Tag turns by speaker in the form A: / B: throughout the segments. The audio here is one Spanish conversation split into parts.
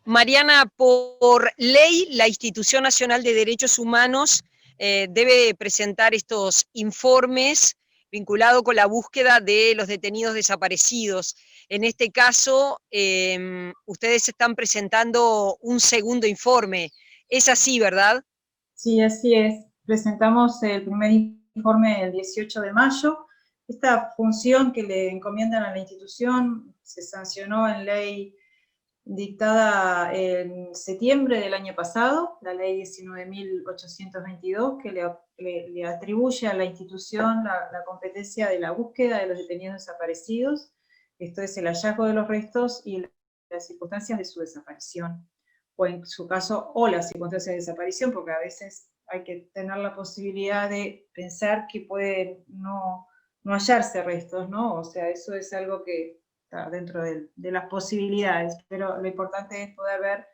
A: Mariana, por ley, la Institución Nacional de Derechos Humanos debe presentar estos informes vinculados con la búsqueda de los detenidos desaparecidos. En este caso, ustedes están presentando un segundo informe. Es así, ¿verdad?
B: Sí, así es. Presentamos el primer informe el 18 de mayo. Esta función que le encomiendan a la institución se sancionó en ley dictada en septiembre del año pasado, la ley 19.822, que le atribuye a la institución la competencia de la búsqueda de los detenidos desaparecidos. Esto es el hallazgo de los restos y las circunstancias de su desaparición, o en su caso, o las circunstancias de desaparición, porque a veces hay que tener la posibilidad de pensar que puede no hallarse restos, ¿no? O sea, eso es algo que está dentro de las posibilidades, pero lo importante es poder ver,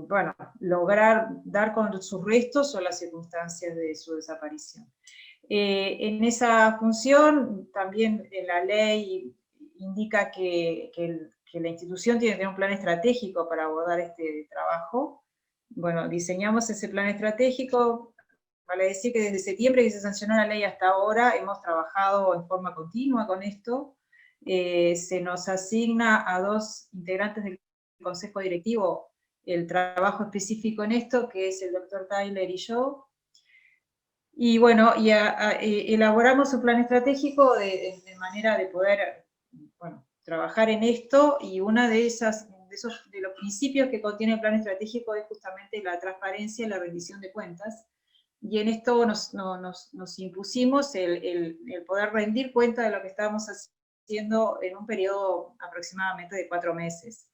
B: bueno, lograr dar con sus restos o las circunstancias de su desaparición. En esa función también la ley indica que la institución tiene que tener un plan estratégico para abordar este trabajo. Bueno, diseñamos ese plan estratégico. Vale decir que desde septiembre que se sancionó la ley hasta ahora hemos trabajado en forma continua con esto. Se nos asigna a 2 integrantes del consejo directivo el trabajo específico en esto, que es el doctor Tyler y yo. Y bueno, elaboramos un plan estratégico de manera de poder, bueno, trabajar en esto, y una de los principios que contiene el plan estratégico es justamente la transparencia y la rendición de cuentas. Y en esto nos impusimos el poder rendir cuenta de lo que estábamos haciendo en un periodo aproximadamente de 4 meses.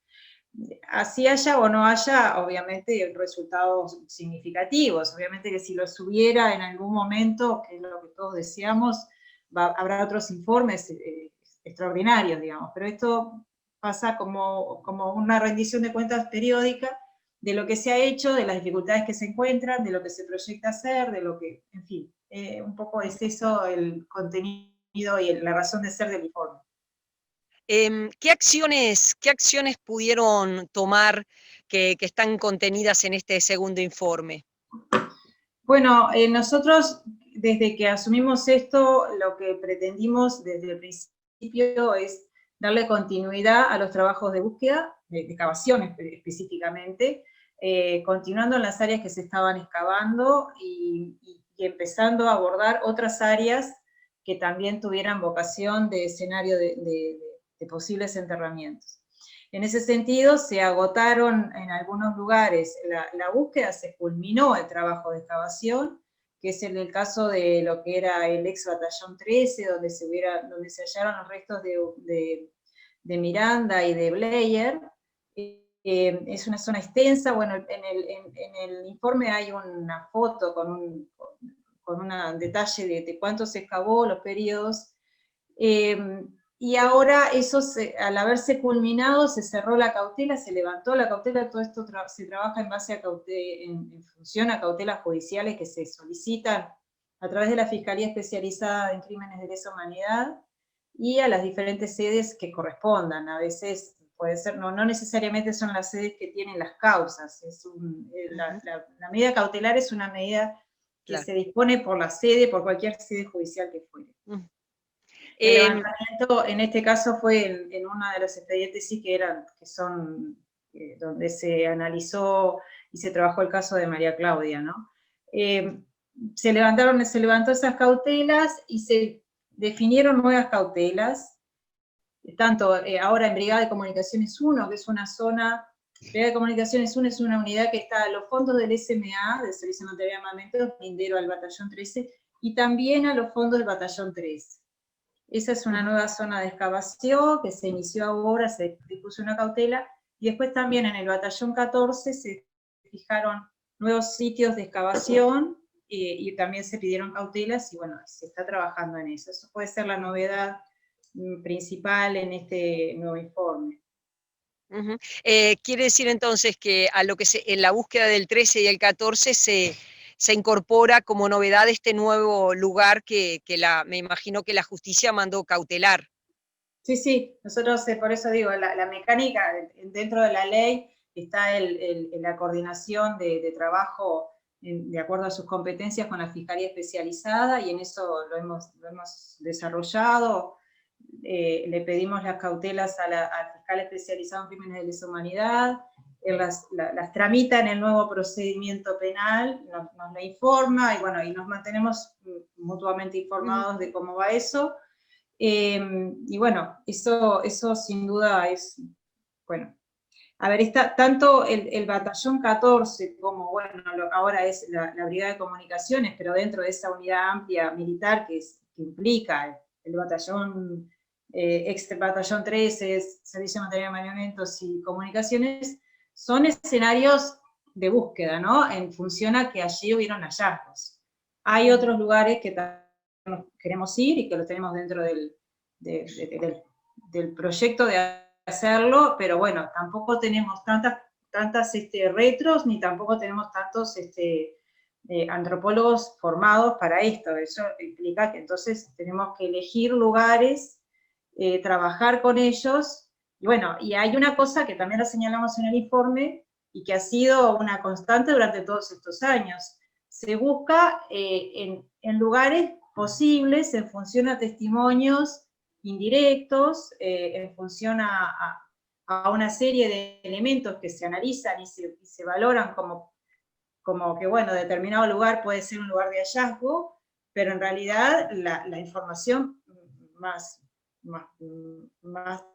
B: Así haya o no haya, obviamente, resultados significativos. Obviamente que si los hubiera en algún momento, que es lo que todos deseamos, habrá otros informes extraordinarios, digamos. Pero esto pasa como una rendición de cuentas periódica de lo que se ha hecho, de las dificultades que se encuentran, de lo que se proyecta hacer, de lo que, en fin, un poco es eso el contenido y la razón de ser del informe.
A: ¿Qué acciones pudieron tomar que están contenidas en este segundo informe?
B: Bueno, nosotros desde que asumimos esto, lo que pretendimos desde el principio es darle continuidad a los trabajos de búsqueda, de excavación específicamente, continuando en las áreas que se estaban excavando y empezando a abordar otras áreas que también tuvieran vocación de escenario de posibles enterramientos. En ese sentido, se agotaron en algunos lugares la búsqueda, se culminó el trabajo de excavación, que es en el caso de lo que era el ex batallón 13, donde se hallaron los restos de Miranda y de Blair. Es una zona extensa. Bueno, en el informe hay una foto con un detalle de cuánto se excavó, los periodos. Y ahora eso, al haberse culminado, se cerró la cautela, se levantó la cautela. Todo esto se trabaja en base a en función a cautelas judiciales que se solicitan a través de la Fiscalía Especializada en Crímenes de Lesa Humanidad y a las diferentes sedes que correspondan. A veces puede ser, no necesariamente son las sedes que tienen las causas. La medida cautelar es una medida que se dispone por la sede, por cualquier sede judicial que fuere. El levantamiento en este caso fue en una de los expedientes, sí, que son donde se analizó y se trabajó el caso de María Claudia, ¿no? Se levantó esas cautelas y se definieron nuevas cautelas, tanto ahora en Brigada de Comunicaciones 1, que es una zona. Brigada de Comunicaciones 1 es una unidad que está a los fondos del SMA, del Servicio de Material de Armamentos, lindero al Batallón 13, y también a los fondos del Batallón 13. Esa es una nueva zona de excavación que se inició ahora, se dispuso una cautela, y después también en el batallón 14 se fijaron nuevos sitios de excavación y también se pidieron cautelas, y bueno, se está trabajando en eso. Eso puede ser la novedad principal en este nuevo informe.
A: Quiere decir entonces que en la búsqueda del 13 y el 14 se incorpora como novedad este nuevo lugar que me imagino que la justicia mandó cautelar.
B: Sí, sí, nosotros por eso digo, la mecánica dentro de la ley está la coordinación de trabajo de acuerdo a sus competencias con la Fiscalía Especializada, y en eso lo hemos desarrollado. Le pedimos las cautelas al fiscal especializado en crímenes de lesa humanidad, las tramita en el nuevo procedimiento penal, nos lo informa, y bueno, y nos mantenemos mutuamente informados de cómo va eso. Y bueno, eso sin duda es, bueno, a ver, está tanto el batallón 14 como, bueno, ahora es la Brigada de Comunicaciones, pero dentro de esa unidad amplia militar que implica el batallón, batallón 13, Servicio de Material de Armamentos y Comunicaciones, son escenarios de búsqueda, ¿no? En función a que allí hubieron hallazgos. Hay otros lugares que queremos ir y que lo tenemos dentro del proyecto de hacerlo, pero bueno, tampoco tenemos tantas retros, ni tampoco tenemos tantos antropólogos formados para esto. Eso implica que entonces tenemos que elegir lugares, trabajar con ellos, y bueno, y hay una cosa que también la señalamos en el informe, y que ha sido una constante durante todos estos años. Se busca en lugares posibles, en función a testimonios indirectos, en función a una serie de elementos que se analizan y se valoran como que, bueno, determinado lugar puede ser un lugar de hallazgo, pero en realidad la información más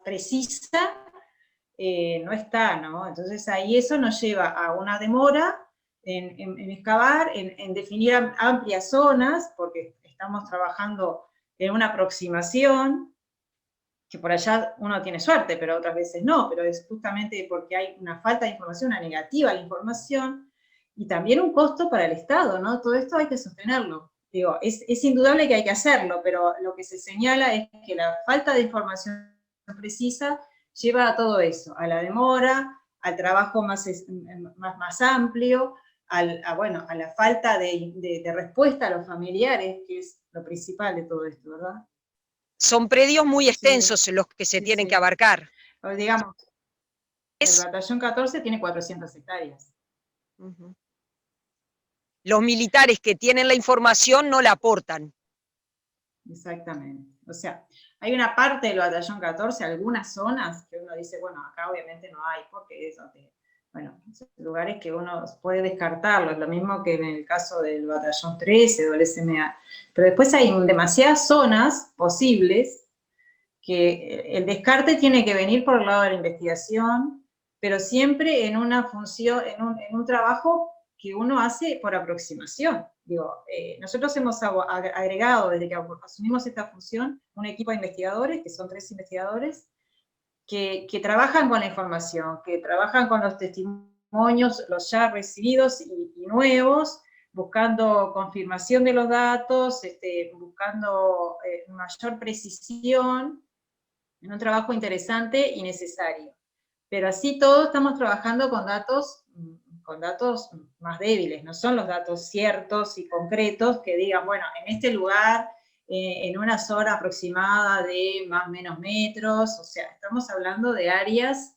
B: precisa no está, ¿no? Entonces ahí eso nos lleva a una demora en excavar, en definir amplias zonas, porque estamos trabajando en una aproximación, que por allá uno tiene suerte, pero otras veces no, pero es justamente porque hay una falta de información, una negativa a la información, y también un costo para el Estado, ¿no? Todo esto hay que sostenerlo. Digo, es indudable que hay que hacerlo, pero lo que se señala es que la falta de información precisa lleva a todo eso, a la demora, al trabajo más amplio, bueno, a la falta de respuesta a los familiares, que es lo principal de todo esto, ¿verdad?
A: Son predios muy extensos,
B: Sí,
A: los que se tienen
B: sí.
A: que abarcar.
B: Digamos, el batallón 14 tiene 400 hectáreas.
A: Los militares que tienen la información no la aportan.
B: Exactamente. O sea, hay una parte del batallón 14, algunas zonas que uno dice, bueno, acá obviamente no hay, porque eso, bueno, son lugares que uno puede descartarlos, lo mismo que en el caso del batallón 13 o el SMA. Pero después hay demasiadas zonas posibles que el descarte tiene que venir por el lado de la investigación, pero siempre en una función, en un trabajo que uno hace por aproximación. Digo, nosotros hemos agregado, desde que asumimos esta función, un equipo de investigadores, que son 3 investigadores, que trabajan con la información, que trabajan con los testimonios, los ya recibidos y nuevos, buscando confirmación de los datos, buscando mayor precisión, en un trabajo interesante y necesario. Pero así todos estamos trabajando con datos más débiles, no son los datos ciertos y concretos que digan, bueno, en este lugar, en una zona aproximada de más o menos metros, o sea, estamos hablando de áreas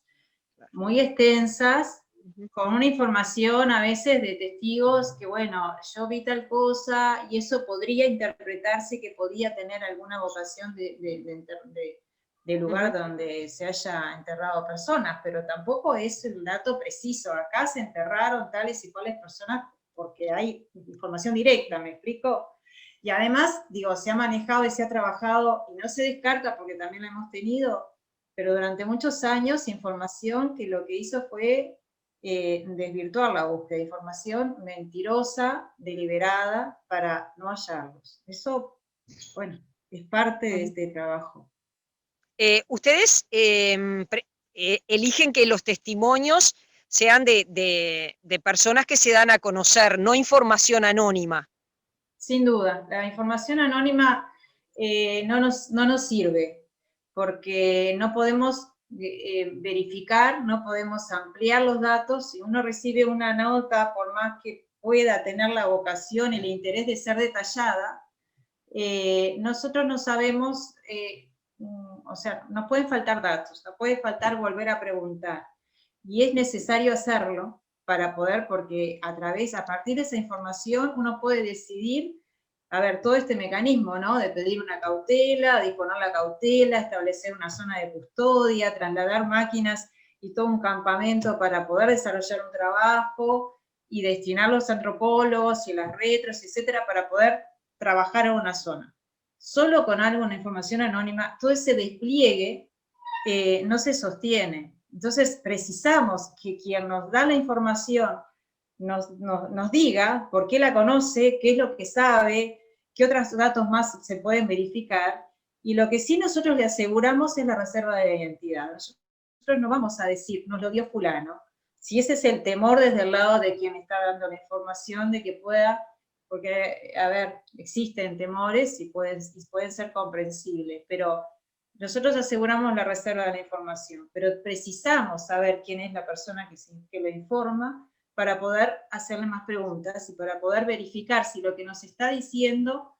B: muy extensas, con una información a veces de testigos que, bueno, yo vi tal cosa, y eso podría interpretarse que podía tener alguna vocación de lugar donde se haya enterrado personas, pero tampoco es el dato preciso. Acá se enterraron tales y cuales personas porque hay información directa, ¿me explico? Y además, digo, se ha manejado y se ha trabajado, y no se descarta porque también la hemos tenido, pero durante muchos años, información que lo que hizo fue desvirtuar la búsqueda de información mentirosa, deliberada, para no hallarlos. Eso, bueno, es parte de este trabajo.
A: Ustedes eligen que los testimonios sean de personas que se dan a conocer, no información anónima.
B: Sin duda, la información anónima no nos sirve, porque no podemos verificar, no podemos ampliar los datos. Si uno recibe una nota, por más que pueda tener la vocación, el interés de ser detallada, nosotros no sabemos, o sea, nos pueden faltar datos, nos puede faltar volver a preguntar, y es necesario hacerlo para poder, porque a partir de esa información, uno puede decidir, a ver, todo este mecanismo, ¿no? De pedir una cautela, disponer la cautela, establecer una zona de custodia, trasladar máquinas y todo un campamento para poder desarrollar un trabajo, y destinar los antropólogos y las retros, etcétera, para poder trabajar en una zona. Solo con algo, una información anónima, todo ese despliegue no se sostiene. Entonces precisamos que quien nos da la información nos diga por qué la conoce, qué es lo que sabe, qué otros datos más se pueden verificar, y lo que sí nosotros le aseguramos es la reserva de la identidad. Nosotros no vamos a decir, nos lo dio fulano, si ese es el temor desde el lado de quien está dando la información, de que pueda, porque, a ver, existen temores y pueden ser comprensibles, pero nosotros aseguramos la reserva de la información, pero precisamos saber quién es la persona que lo informa para poder hacerle más preguntas y para poder verificar si lo que nos está diciendo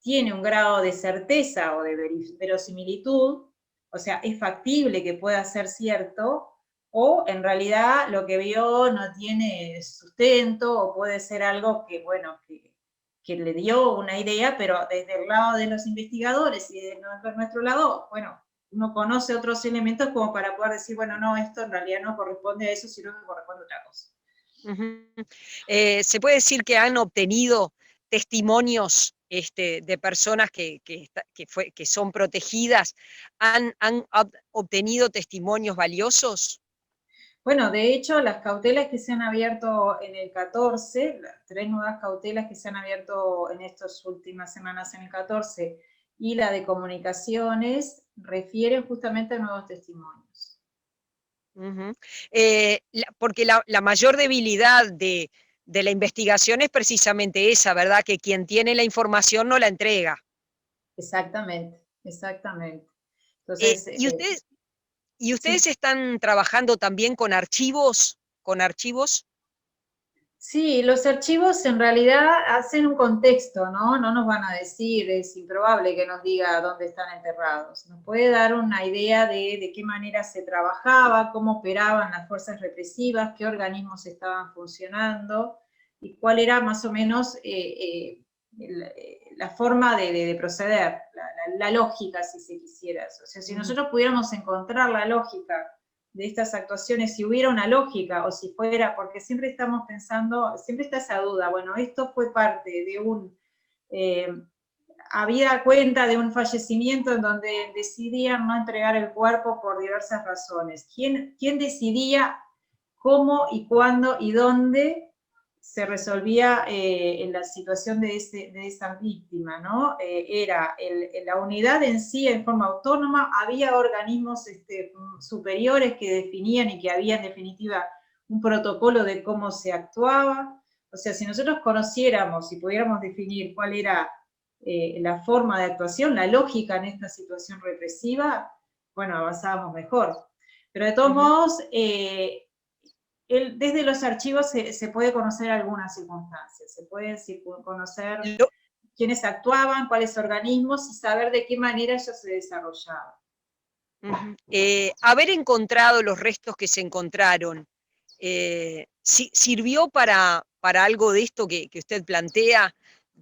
B: tiene un grado de certeza o de verosimilitud, o sea, es factible que pueda ser cierto, o en realidad lo que vio no tiene sustento, o puede ser algo que, bueno, que le dio una idea, pero desde el lado de los investigadores y de nuestro lado, bueno, uno conoce otros elementos como para poder decir, bueno, no, esto en realidad no corresponde a eso, sino que corresponde a otra cosa.
A: ¿Se puede decir que han obtenido testimonios de personas que son protegidas? ¿Han obtenido testimonios valiosos?
B: Bueno, de hecho, las cautelas que se han abierto en el 14, las 3 nuevas cautelas que se han abierto en estas últimas semanas en el 14, y la de comunicaciones, refieren justamente a nuevos testimonios.
A: Porque la mayor debilidad de la investigación es precisamente esa, ¿verdad? Que quien tiene la información no la entrega.
B: Exactamente, exactamente.
A: Eh,
B: Entonces,
A: ¿y ustedes, ¿Y ustedes
B: sí.
A: están trabajando también con archivos? ¿Con archivos?
B: Sí, los archivos en realidad hacen un contexto, ¿no? No nos van a decir, es improbable que nos diga dónde están enterrados. Nos puede dar una idea de qué manera se trabajaba, cómo operaban las fuerzas represivas, qué organismos estaban funcionando y cuál era más o menos la forma de proceder, la lógica, si se quisiera. O sea, si nosotros pudiéramos encontrar la lógica de estas actuaciones, si hubiera una lógica, o si fuera, porque siempre estamos pensando, siempre está esa duda, bueno, esto fue parte de había cuenta de un fallecimiento en donde decidían no entregar el cuerpo por diversas razones. ¿Quién decidía cómo y cuándo y dónde se resolvía en la situación de esa víctima, ¿no? Era la unidad en sí en forma autónoma, había organismos superiores que definían y que había en definitiva un protocolo de cómo se actuaba. O sea, si nosotros conociéramos y pudiéramos definir cuál era la forma de actuación, la lógica en esta situación represiva, bueno, avanzábamos mejor. Pero de todos modos, desde los archivos se puede conocer algunas circunstancias, se puede conocer quiénes actuaban, cuáles organismos y saber de qué manera ellos se desarrollaban.
A: Haber encontrado los restos que se encontraron, ¿sirvió para algo de esto que usted plantea?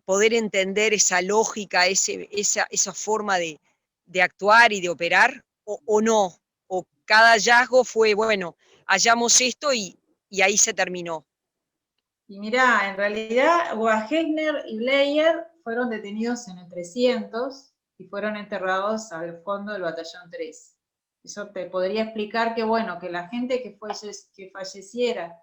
A: Poder entender esa lógica, esa forma de actuar y de operar, o no, o cada hallazgo fue, bueno, hallamos esto y ahí se terminó.
B: Y mirá, en realidad Wagner y Bleyer fueron detenidos en el 300 y fueron enterrados al fondo del batallón 3. Eso te podría explicar que, bueno, que la gente que falleciera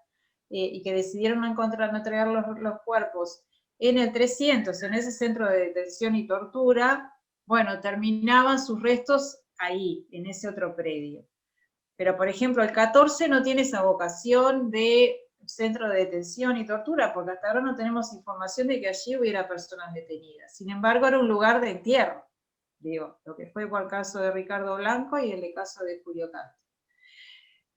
B: y que decidieron no entregar los cuerpos en el 300, en ese centro de detención y tortura, bueno, terminaban sus restos ahí, en ese otro predio. Pero, por ejemplo, el 14 no tiene esa vocación de centro de detención y tortura, porque hasta ahora no tenemos información de que allí hubiera personas detenidas. Sin embargo, era un lugar de entierro, digo, lo que fue por el caso de Ricardo Blanco y el caso de Julio Castro.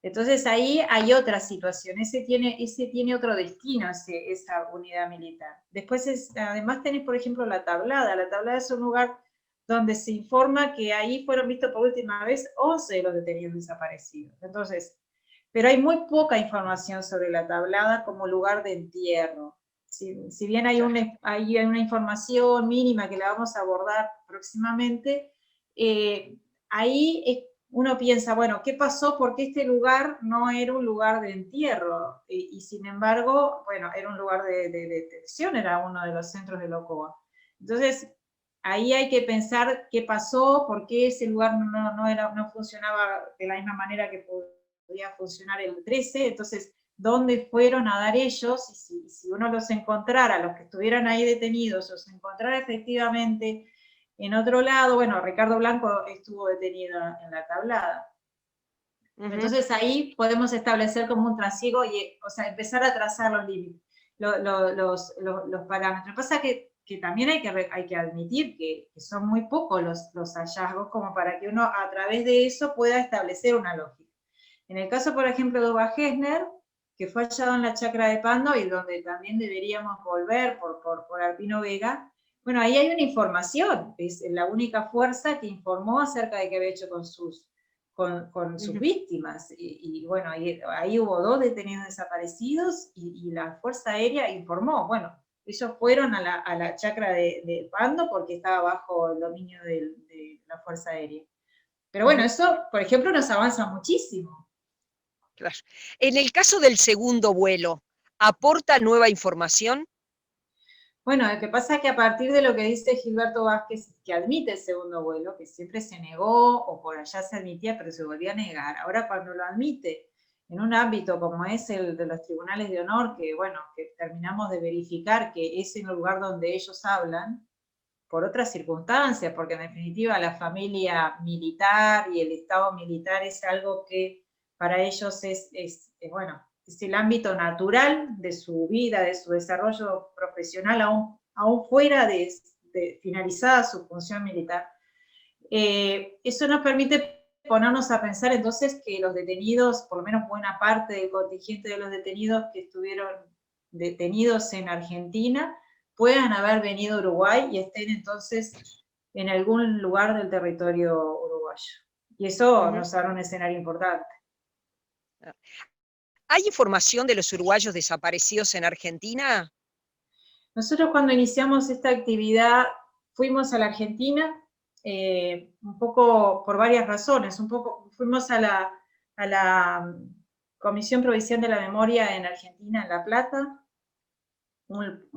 B: Entonces ahí hay otra situación, ese tiene otro destino, esa unidad militar. Después, además tenés, por ejemplo, la Tablada es un lugar donde se informa que ahí fueron vistos por última vez 11 de los detenidos desaparecidos. Entonces, pero hay muy poca información sobre la Tablada como lugar de entierro. Si bien hay una información mínima que la vamos a abordar próximamente, ahí uno piensa, bueno, ¿qué pasó? Porque este lugar no era un lugar de entierro, y sin embargo, bueno, era un lugar de detención, era uno de los centros de Locoa. Entonces, ahí hay que pensar qué pasó, por qué ese lugar no funcionaba de la misma manera que podía funcionar el 13, entonces, ¿dónde fueron a dar ellos? Y si uno los encontrara, los que estuvieran ahí detenidos, los encontrara efectivamente en otro lado, bueno, Ricardo Blanco estuvo detenido en la Tablada. Entonces ahí podemos establecer como un trasiego y, o sea, empezar a trazar los límites, los parámetros. Lo que pasa es que también hay que admitir que son muy pocos los hallazgos como para que uno a través de eso pueda establecer una lógica. En el caso, por ejemplo, de Uva Gessner, que fue hallado en la chacra de Pando y donde también deberíamos volver por Alpino Vega, bueno, ahí hay una información, es la única fuerza que informó acerca de qué había hecho con sus víctimas. Y bueno, ahí hubo 2 detenidos desaparecidos y la Fuerza Aérea informó, bueno, ellos fueron a la chacra de Pando porque estaba bajo el dominio de la Fuerza Aérea. Pero bueno, eso, por ejemplo, nos avanza muchísimo.
A: Claro. En el caso del segundo vuelo, ¿aporta nueva información?
B: Bueno, lo que pasa es que a partir de lo que dice Gilberto Vázquez, que admite el segundo vuelo, que siempre se negó, o por allá se admitía, pero se volvía a negar, ahora cuando lo admite en un ámbito como es el de los tribunales de honor, que bueno, que terminamos de verificar que es en el lugar donde ellos hablan, por otras circunstancias, porque en definitiva la familia militar y el Estado militar es algo que para ellos bueno, es el ámbito natural de su vida, de su desarrollo profesional, aún fuera de finalizada su función militar. Eso nos permite ponernos a pensar entonces que los detenidos, por lo menos buena parte del contingente de los detenidos que estuvieron detenidos en Argentina, puedan haber venido a Uruguay y estén entonces en algún lugar del territorio uruguayo. Y eso nos hará un escenario importante.
A: ¿Hay información de los uruguayos desaparecidos en Argentina?
B: Nosotros cuando iniciamos esta actividad fuimos a la Argentina, un poco por varias razones. Fuimos a la Comisión Provincial de la Memoria en Argentina, en La Plata,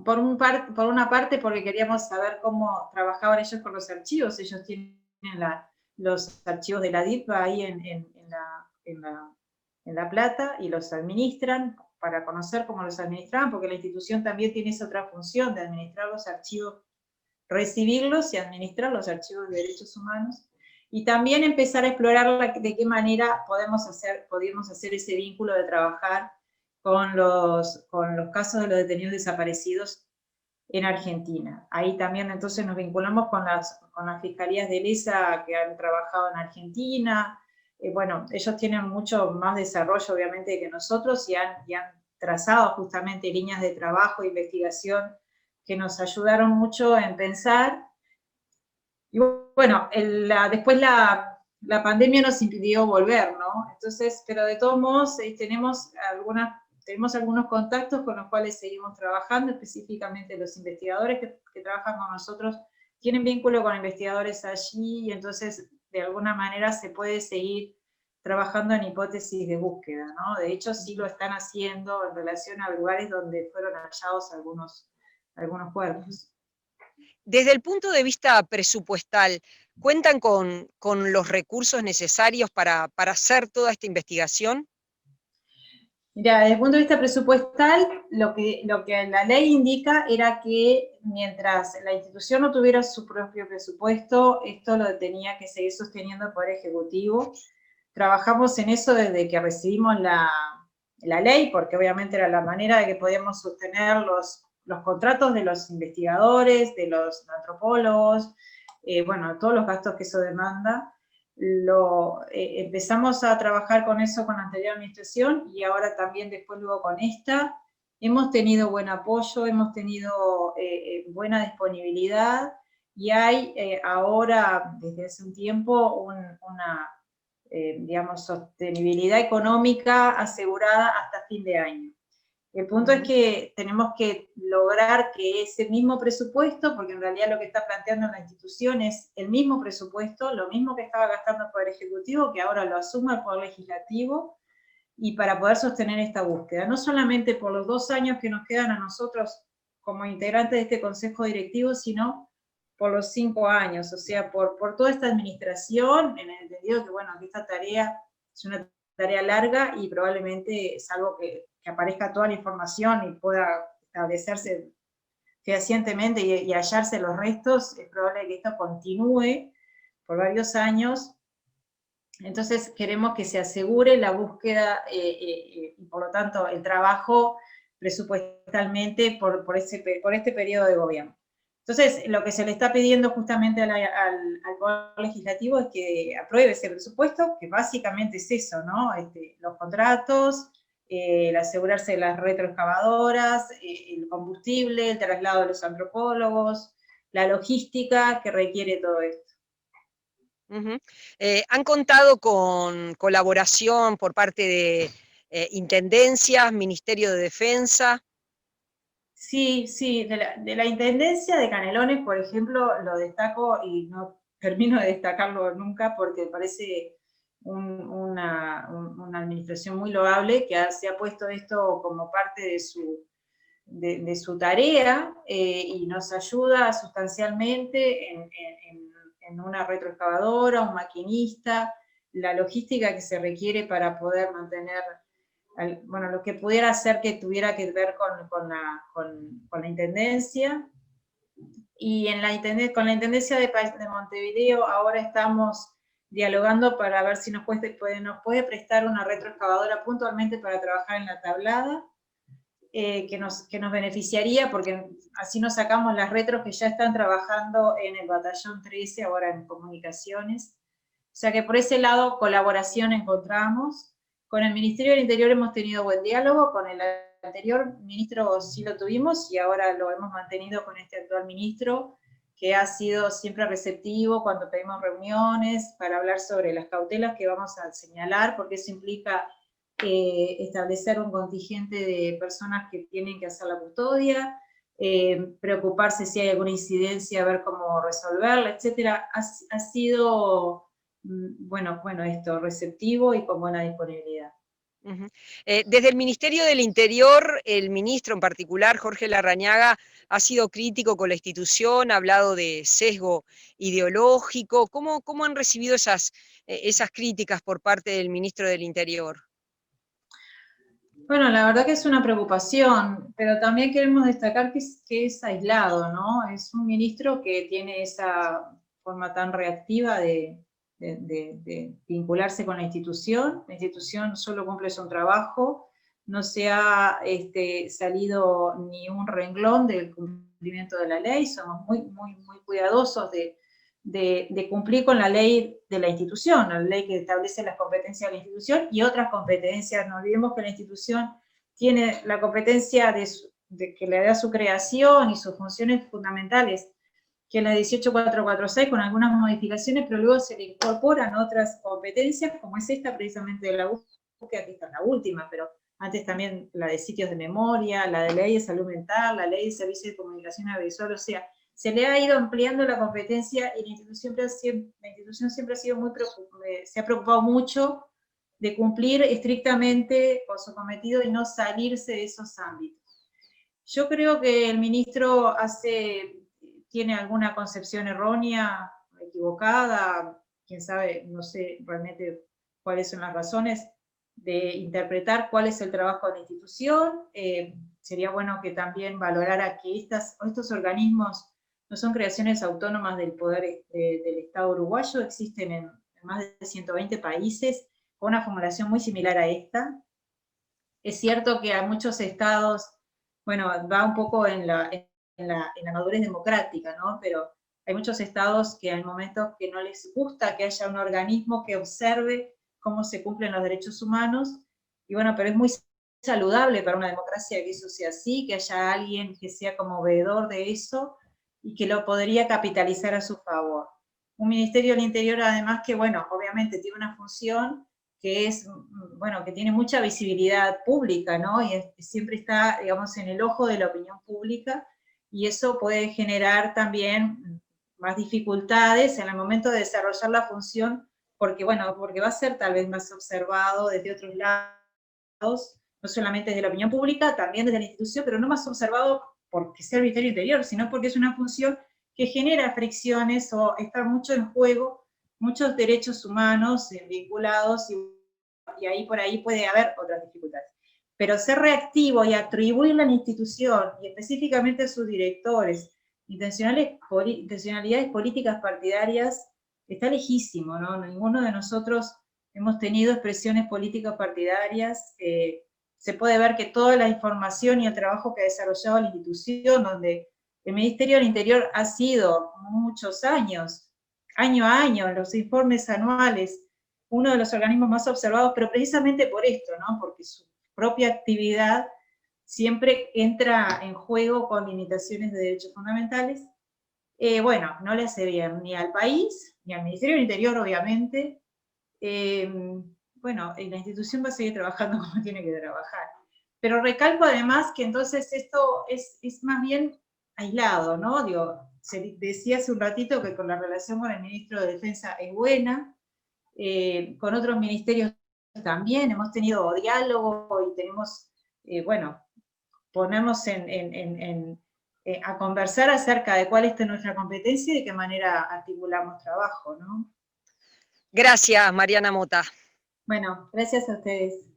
B: por una parte porque queríamos saber cómo trabajaban ellos con los archivos. Ellos tienen los archivos de la DITPA ahí en La Plata y los administran, para conocer cómo los administraban, porque la institución también tiene esa otra función de administrar los archivos, recibirlos y administrar los archivos de derechos humanos, y también empezar a explorar de qué manera podíamos hacer ese vínculo de trabajar con los casos de los detenidos desaparecidos en Argentina. Ahí también entonces nos vinculamos con las fiscalías de LESA que han trabajado en Argentina. Bueno, ellos tienen mucho más desarrollo obviamente que nosotros y han trazado justamente líneas de trabajo e investigación que nos ayudaron mucho en pensar. Y bueno, después la pandemia nos impidió volver, ¿no? Entonces, pero de todos modos tenemos algunos contactos con los cuales seguimos trabajando, específicamente los investigadores que trabajan con nosotros tienen vínculo con investigadores allí, y entonces de alguna manera se puede seguir trabajando en hipótesis de búsqueda, ¿no? De hecho, sí lo están haciendo en relación a lugares donde fueron hallados algunos cuerpos.
A: Desde el punto de vista presupuestal, ¿cuentan con los recursos necesarios para hacer toda esta investigación?
B: Mira, desde el punto de vista presupuestal, lo que la ley indica era que mientras la institución no tuviera su propio presupuesto, esto lo tenía que seguir sosteniendo el Poder Ejecutivo. Trabajamos en eso desde que recibimos la ley, porque obviamente era la manera de que podíamos sostener los contratos de los investigadores, de los antropólogos, bueno, todos los gastos que eso demanda. empezamos a trabajar con eso con la anterior administración y ahora también después luego con esta. Hemos tenido buen apoyo, hemos tenido buena disponibilidad y hay ahora, desde hace un tiempo, una digamos, sostenibilidad económica asegurada hasta fin de año. El punto es que tenemos que lograr que ese mismo presupuesto, porque en realidad lo que está planteando la institución es el mismo presupuesto, lo mismo que estaba gastando el Poder Ejecutivo, que ahora lo asuma el Poder Legislativo, y para poder sostener esta búsqueda, no solamente por los 2 años que nos quedan a nosotros como integrantes de este Consejo Directivo, sino por los 5 años, o sea, por toda esta administración, en el entendido que, bueno, que esta tarea es una tarea larga y probablemente es algo que aparezca toda la información y pueda establecerse fehacientemente y hallarse los restos, es probable que esto continúe por varios años. Entonces queremos que se asegure la búsqueda y por lo tanto el trabajo presupuestalmente por este periodo de gobierno. Entonces, lo que se le está pidiendo justamente al Poder Legislativo es que apruebe ese presupuesto, que básicamente es eso, ¿no? Los contratos, el asegurarse de las retroexcavadoras, el combustible, el traslado de los antropólogos, la logística que requiere todo esto.
A: ¿Han contado con colaboración por parte de intendencias, Ministerio de Defensa?
B: Sí, sí, de la Intendencia de Canelones, por ejemplo, lo destaco y no termino de destacarlo nunca porque parece una administración muy loable que se ha puesto esto como parte de su tarea y nos ayuda sustancialmente en una retroexcavadora, un maquinista, la logística que se requiere para poder mantener bueno, lo que pudiera hacer que tuviera que ver con la Intendencia. Y con la Intendencia de Montevideo ahora estamos dialogando para ver si nos puede prestar una retroexcavadora puntualmente para trabajar en la tablada, que nos beneficiaría porque así nos sacamos las retros que ya están trabajando en el Batallón 13, ahora en comunicaciones. O sea que por ese lado colaboración encontramos. Con el Ministerio del Interior hemos tenido buen diálogo, con el anterior ministro sí lo tuvimos y ahora lo hemos mantenido con este actual ministro, que ha sido siempre receptivo cuando pedimos reuniones para hablar sobre las cautelas que vamos a señalar, porque eso implica establecer un contingente de personas que tienen que hacer la custodia, preocuparse si hay alguna incidencia, ver cómo resolverla, etcétera. Ha sido bueno, esto, receptivo y con buena disponibilidad.
A: Desde el Ministerio del Interior, el ministro en particular, Jorge Larrañaga, ha sido crítico con la institución, ha hablado de sesgo ideológico. ¿Cómo han recibido esas críticas por parte del ministro del Interior?
B: Bueno, la verdad que es una preocupación, pero también queremos destacar que es aislado, ¿no? Es un ministro que tiene esa forma tan reactiva de vincularse con la institución solo cumple su trabajo, no se ha salido ni un renglón del cumplimiento de la ley, somos muy cuidadosos de cumplir con la ley de la institución, la ley que establece las competencias de la institución y otras competencias. No olvidemos que la institución tiene la competencia que le da su creación y sus funciones fundamentales, que es la 18446 con algunas modificaciones, pero luego se le incorporan otras competencias, como es esta precisamente de la búsqueda, que esta es la última, pero antes también la de sitios de memoria, la de ley de salud mental, la ley de servicios de comunicación audiovisual, o sea, se le ha ido ampliando la competencia y la institución siempre ha sido se ha preocupado mucho de cumplir estrictamente con su cometido y no salirse de esos ámbitos. Yo creo que el ministro tiene alguna concepción errónea, equivocada, quién sabe, no sé realmente cuáles son las razones de interpretar cuál es el trabajo de la institución. Sería bueno que también valorara que estos organismos no son creaciones autónomas del poder del Estado uruguayo, existen en más de 120 países con una formulación muy similar a esta. Es cierto que a muchos estados, bueno, va un poco en la madurez democrática, ¿no? Pero Hay muchos estados que hay momentos que no les gusta que haya un organismo que observe cómo se cumplen los derechos humanos, y bueno, pero es muy saludable para una democracia que eso sea así, que haya alguien que sea como veedor de eso y que lo podría capitalizar a su favor. Un Ministerio del Interior, además, que, bueno, obviamente tiene una función que es, bueno, que tiene mucha visibilidad pública, ¿no? Y siempre está, digamos, en el ojo de la opinión pública, y eso puede generar también más dificultades en el momento de desarrollar la función, porque, bueno, porque va a ser tal vez más observado desde otros lados, no solamente desde la opinión pública, también desde la institución, pero no más observado porque sea el Ministerio Interior, sino porque es una función que genera fricciones o está mucho en juego, muchos derechos humanos vinculados, y ahí por ahí puede haber otras dificultades. Pero ser reactivo y atribuirle a la institución, y específicamente a sus directores, intencionalidades políticas partidarias, está lejísimo, ¿no? Ninguno de nosotros hemos tenido expresiones políticas partidarias. Se puede ver que toda la información y el trabajo que ha desarrollado la institución, donde el Ministerio del Interior ha sido muchos años, año a año, los informes anuales, uno de los organismos más observados, pero precisamente por esto, ¿no? Porque su propia actividad siempre entra en juego con limitaciones de derechos fundamentales. Bueno, no le hace bien ni al país, ni al Ministerio del Interior, obviamente. Bueno, la institución va a seguir trabajando como tiene que trabajar. Pero recalco además que entonces esto es más bien aislado, ¿no? Digo, se decía hace un ratito que con la relación con el ministro de Defensa es buena, con otros ministerios también hemos tenido diálogo y tenemos, bueno, ponernos a conversar acerca de cuál es nuestra competencia y de qué manera articulamos trabajo, ¿no?
A: Gracias, Mariana Mota.
B: Bueno, gracias a ustedes.